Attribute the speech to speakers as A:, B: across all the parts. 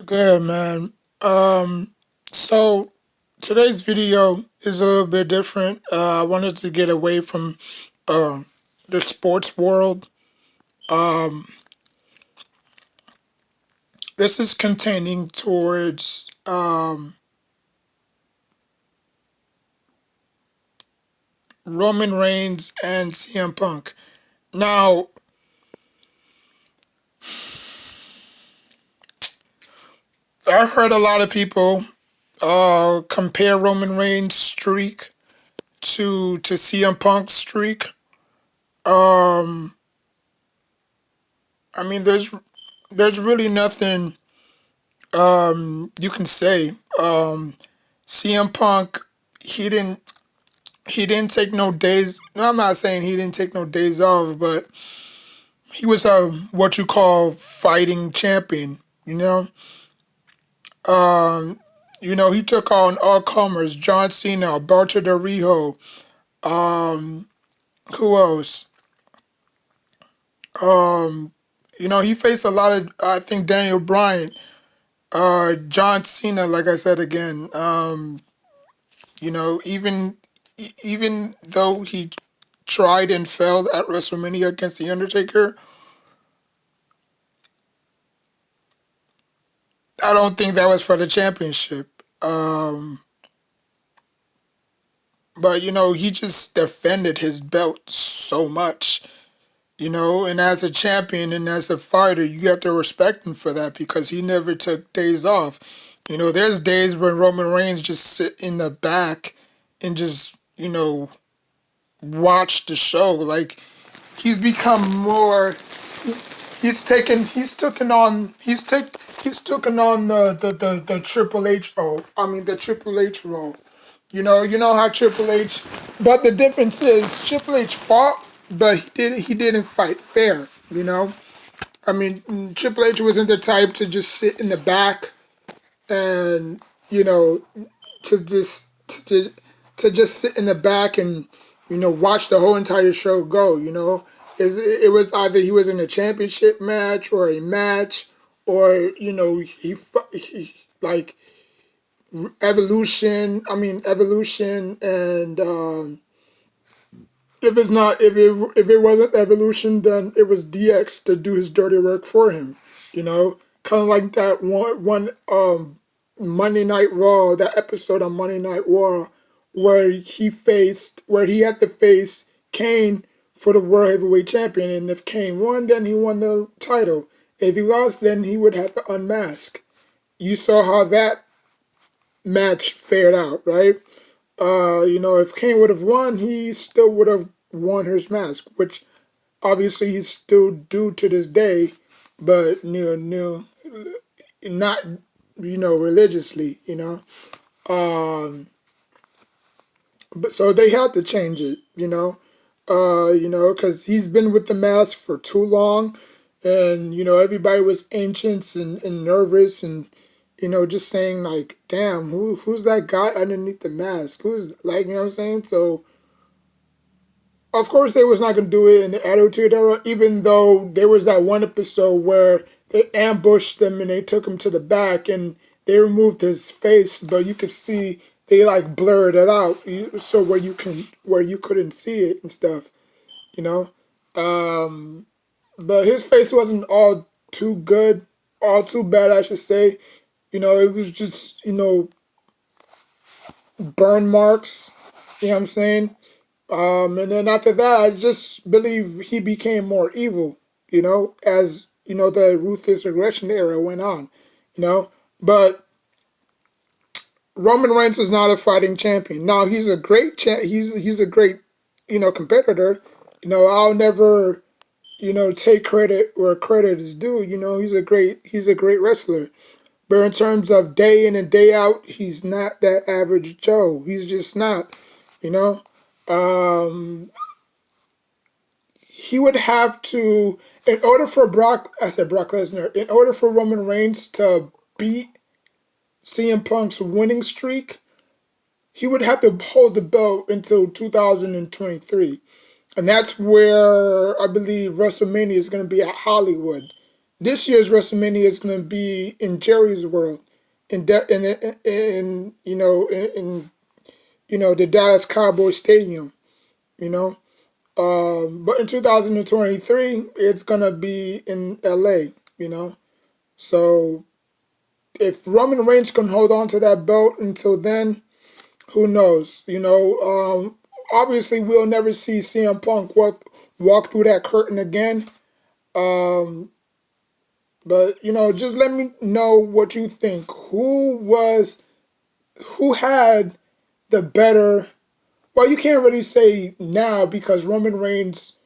A: Good man. So today's video is a little bit different. I wanted to get away from um the sports world. Um, this is containing towards Roman Reigns and CM Punk. Now, I've heard a lot of people compare Roman Reigns' streak to CM Punk's streak. Um, I mean, there's really nothing you can say. CM Punk, he didn't he didn't take no days. No, I'm not saying he didn't take no days off, but he was a what you call fighting champion. Um, he took on all comers: John Cena, Alberto Del Rio. Um, who else? Um, he faced a lot of. I think Daniel Bryan, John Cena. Like I said again. Even though he tried and failed at WrestleMania against The Undertaker, I don't think that was for the championship. But he just defended his belt so much. And as a champion and as a fighter, you have to respect him for that because he never took days off. There's days when Roman Reigns just sit in the back and just, watch the show. Like he's become more. He's taken on the Triple H role. I mean the Triple H role. You know how Triple H, but the difference is Triple H fought, but he didn't fight fair. I mean Triple H wasn't the type to just sit in the back and you know to just to just sit in the back and watch the whole entire show go. It was either he was in a championship match or a match, or he like evolution. I mean evolution, and if it wasn't evolution, then it was DX to do his dirty work for him. Kind of like that one Monday Night Raw, that episode on Monday Night Raw, where he had to face Kane for the World Heavyweight Champion, and if Kane won, then he won the title. If he lost, then he would have to unmask. You saw how that match fared out, right? If Kane would have won, he still would have won his mask, which obviously he's still due to this day, but not religiously. But so they had to change it. Because he's been with the mask for too long, and everybody was anxious and nervous and just saying like, damn, who's that guy underneath the mask? Who's like, what I'm saying? So of course they was not gonna do it in the Attitude Era, even though there was that one episode where they ambushed them and they took him to the back and they removed his face, but you could see they like blurred it out, so where you couldn't see it and stuff, you know. Um, but his face wasn't all too good, all too bad, I should say. It was just burn marks. You know what I'm saying? And then after that, I just believe he became more evil, as, the ruthless aggression era went on, But Roman Reigns is not a fighting champion. Now, he's a great he's a great, competitor. I'll never, take credit where credit is due. He's a great wrestler. But in terms of day in and day out, he's not that average Joe. He's just not, you know. Um, he would have to, in order for Brock Lesnar, in order for Roman Reigns to beat CM Punk's winning streak, he would have to hold the belt until 2023. And that's where I believe WrestleMania is going to be at Hollywood. this year's WrestleMania is going to be in Jerry's world, in the Dallas Cowboys Stadium. You know, but in 2023, it's gonna be in LA. You know, so if Roman Reigns can hold on to that belt until then, who knows? Obviously we'll never see CM Punk walk through that curtain again. Um, but just let me know what you think. Who had the better? Well, you can't really say now because Roman Reigns'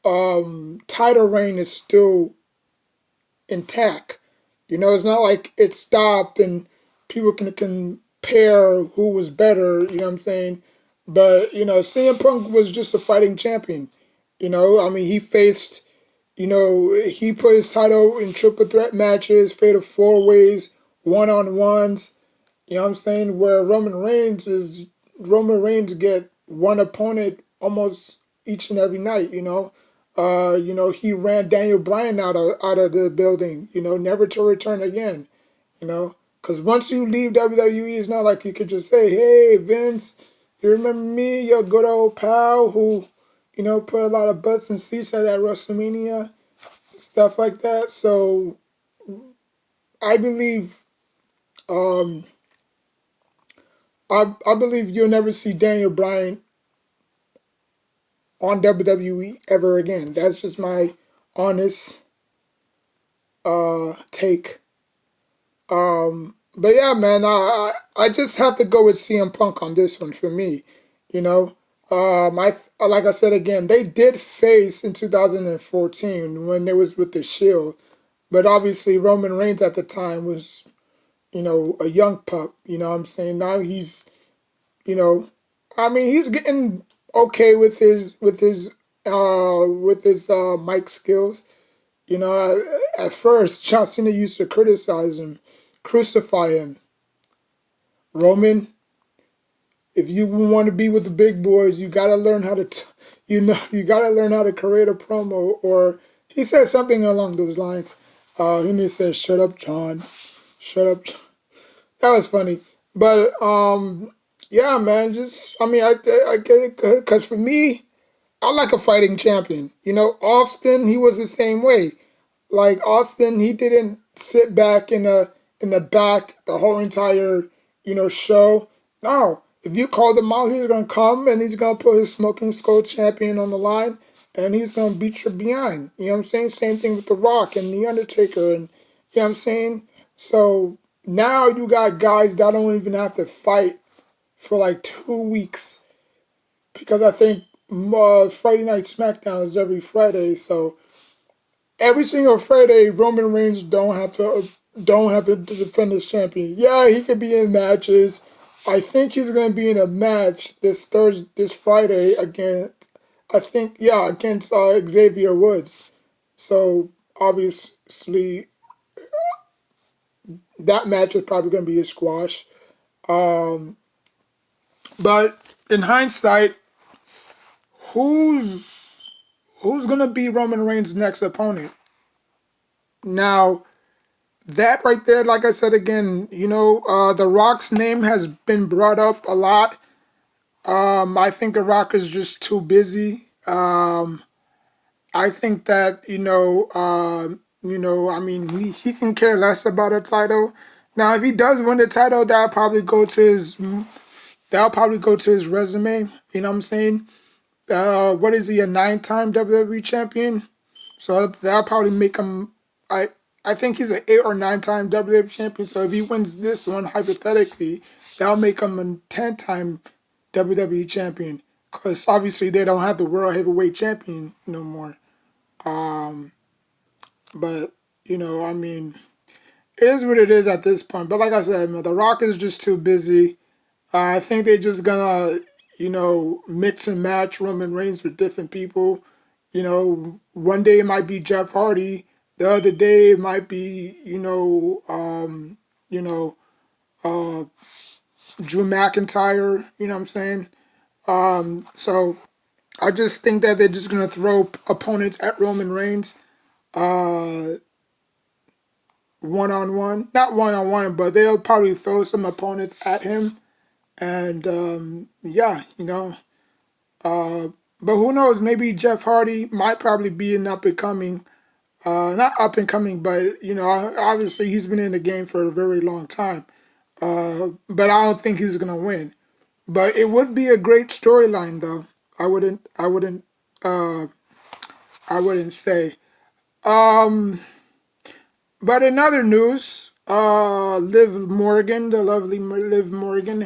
A: title reign is still intact. It's not like it stopped and people can compare who was better, you know what I'm saying? But, CM Punk was just a fighting champion. I mean, he put his title in triple threat matches, fatal four ways, one on ones, you know what I'm saying? Where Roman Reigns get one opponent almost each and every night, he ran Daniel Bryan out of the building, never to return again, you know. Because once you leave WWE, it's not like you could just say, "Hey, Vince, you remember me, your good old pal who, put a lot of butts and seats at that WrestleMania, stuff like that." So I believe, um, I believe you'll never see Daniel Bryan on WWE ever again. That's just my honest take. But yeah, man, I just have to go with CM Punk on this one for me. You know, like I said again, they did face in 2014 when they was with the Shield, but obviously Roman Reigns at the time was a young pup. You know what I'm saying? Now he's you know, I mean he's getting okay with his mic skills. At first John Cena used to criticize him, crucify him. Roman, if you want to be with the big boys, you gotta learn how to, you gotta learn how to create a promo. Or he said something along those lines. He said, "Shut up, John. Shut up." John. That was funny. But yeah, man. Just I mean, I get it because for me, I like a fighting champion. Austin, he was the same way. Like Austin, he didn't sit back in the back the whole entire show. No, if you called him out, he's gonna come and he's gonna put his smoking skull champion on the line, and he's gonna beat your behind. You know what I'm saying? Same thing with The Rock and The Undertaker, and you know what I'm saying. So now you got guys that don't even have to fight for like 2 weeks because I think Friday Night SmackDown is every Friday, so every single Friday, Roman Reigns don't have to defend his champion. Yeah, he could be in matches. I think he's gonna be in a match this Friday again. I think against Xavier Woods. So obviously that match is probably gonna be a squash. Um, but in hindsight, who's gonna be Roman Reigns' next opponent? Now that right there, like I said again, The Rock's name has been brought up a lot. I think The Rock is just too busy. I think that I mean, he can care less about a title. Now, if he does win the title, that'll probably go to his resume. You know what I'm saying? What is he, a 9-time WWE champion? So that'll probably make him. I think he's an 8 or 9-time WWE champion. So if he wins this one, hypothetically, that'll make him a 10-time WWE champion. Because obviously they don't have the world heavyweight champion no more. Um, but I mean, it is what it is at this point. But like I said, man, The Rock is just too busy. I think they're just gonna, mix and match Roman Reigns with different people. One day it might be Jeff Hardy. The other day it might be, uh, Drew McIntyre. You know what I'm saying? So I just think that they're just gonna throw opponents at Roman Reigns. uh, one on one, not one on one, but they'll probably throw some opponents at him, and yeah, Uh, but who knows? Maybe Jeff Hardy might probably be an up and coming, not up and coming, but obviously he's been in the game for a very long time. But I don't think he's gonna win. But it would be a great storyline, though. Uh, I wouldn't say. Um, but in other news, Liv Morgan, the lovely Liv Morgan,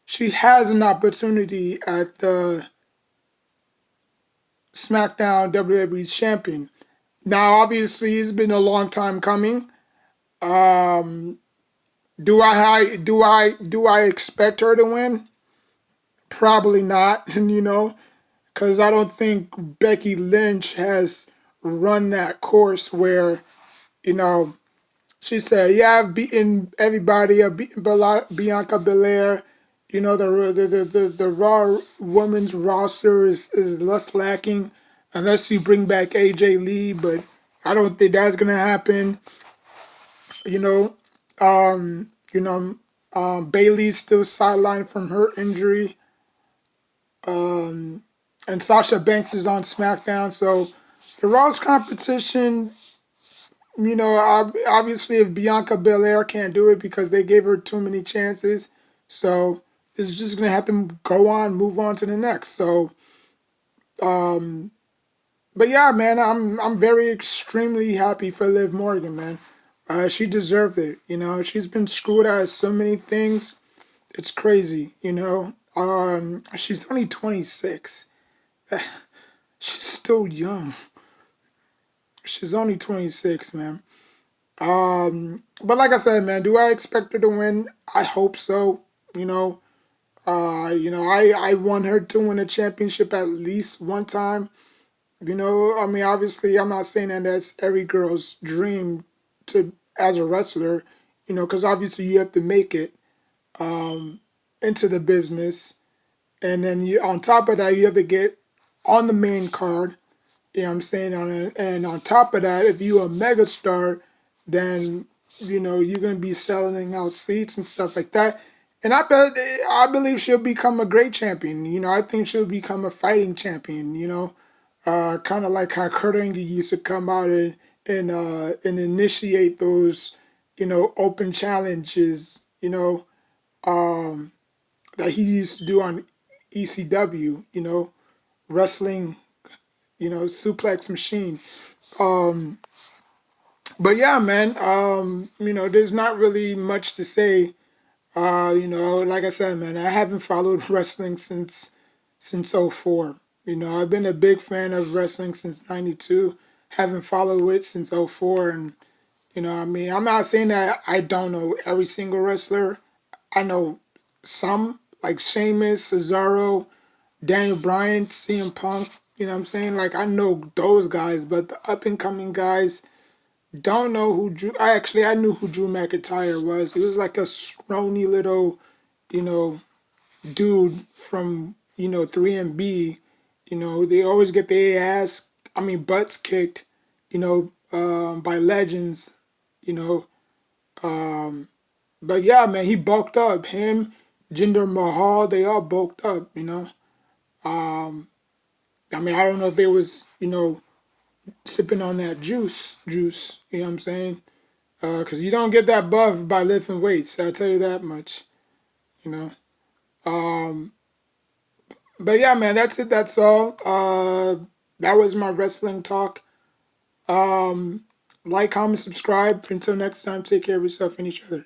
A: she has an opportunity at the SmackDown WWE champion. Now, obviously, it's been a long time coming. Um, do I expect her to win? Probably not, because I don't think Becky Lynch has run that course where you know she said, "Yeah, I've beaten everybody. I've beaten Bianca Belair. The Raw women's roster is less lacking unless you bring back AJ Lee, but I don't think that's gonna happen. You know, um, you know, Bailey's still sidelined from her injury, and Sasha Banks is on SmackDown. So the Raw's competition, obviously if Bianca Belair can't do it because they gave her too many chances, so it's just gonna have to go on, move on to the next. So, but yeah, man, I'm very extremely happy for Liv Morgan, man. She deserved it. She's been screwed out of so many things. It's crazy. She's only 26. She's still young. She's only 26, man. But like I said, man, do I expect her to win? I hope so. I want her to win a championship at least one time. I mean, obviously, I'm not saying that that's every girl's dream to as a wrestler. Because obviously you have to make it into the business, and then on top of that, you have to get on the main card. You know what I'm saying? And on top of that, if you're a megastar, then you're gonna be selling out seats and stuff like that. And I believe she'll become a great champion. I think she'll become a fighting champion. Kind of like how Kurt Angle used to come out and initiate those open challenges. That he used to do on ECW. Wrestling. Suplex machine. Um, but yeah, man. There's not really much to say. Like I said, man, I haven't followed wrestling since '04. I've been a big fan of wrestling since '92. Haven't followed it since '04, and I mean, I'm not saying that I don't know every single wrestler. I know some, like Sheamus, Cesaro, Daniel Bryan, CM Punk. You know what I'm saying? Like I know those guys, but the up and coming guys don't know who Drew. I knew who Drew McIntyre was. He was like a scrawny little, you know, dude from 3MB. They always get butts kicked, by legends. You know, um, but yeah, man, he bulked up. Him, Jinder Mahal, they all bulked up. Um, I mean, I don't know if they was sipping on that juice. You know what I'm saying? Because you don't get that buff by lifting weights. I'll tell you that much. You know. Um, but yeah, man, that's it. That's all. That was my wrestling talk. Um, like, comment, subscribe. Until next time, take care of yourself and each other.